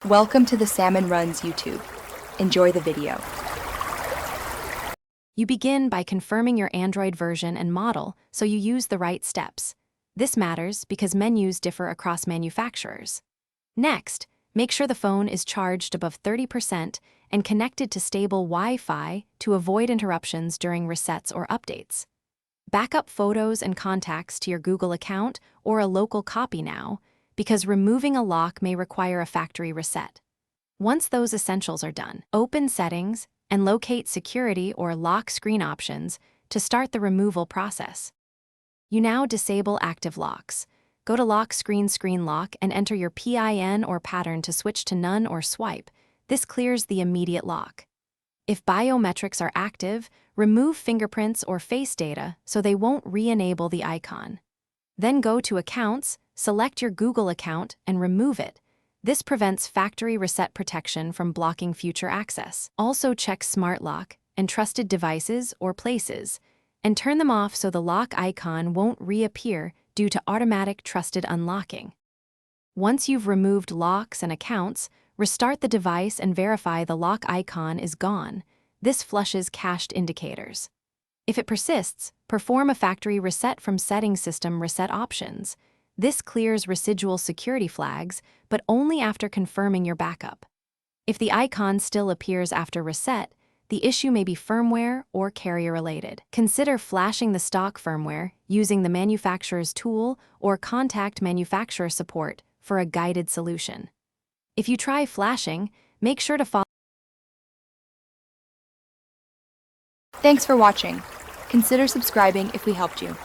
Welcome to the Salmon Runs YouTube. Enjoy the video. You begin by confirming your Android version and model so you use the right steps. This matters because menus differ across manufacturers. Next, make sure the phone is charged above 30% and connected to stable Wi-Fi to avoid interruptions during resets or updates. Backup photos and contacts to your Google account or a local copy now, because removing a lock may require a factory reset. Once those essentials are done, open Settings and locate Security or Lock Screen options to start the removal process. You now disable active locks. Go to Lock Screen Lock and enter your PIN or pattern to switch to None or Swipe. This clears the immediate lock. If biometrics are active, remove fingerprints or face data so they won't re-enable the icon. Then go to Accounts, select your Google account, and remove it. This prevents factory reset protection from blocking future access. Also check Smart Lock and Trusted Devices or Places, and turn them off so the lock icon won't reappear due to automatic trusted unlocking. Once you've removed locks and accounts, restart the device and verify the lock icon is gone. This flushes cached indicators. If it persists, perform a factory reset from Settings System Reset Options. This clears residual security flags, but only after confirming your backup. If the icon still appears after reset, the issue may be firmware or carrier-related. Consider flashing the stock firmware using the manufacturer's tool or contact manufacturer support for a guided solution. If you try flashing, make sure to follow. Thanks for watching. Consider subscribing if we helped you.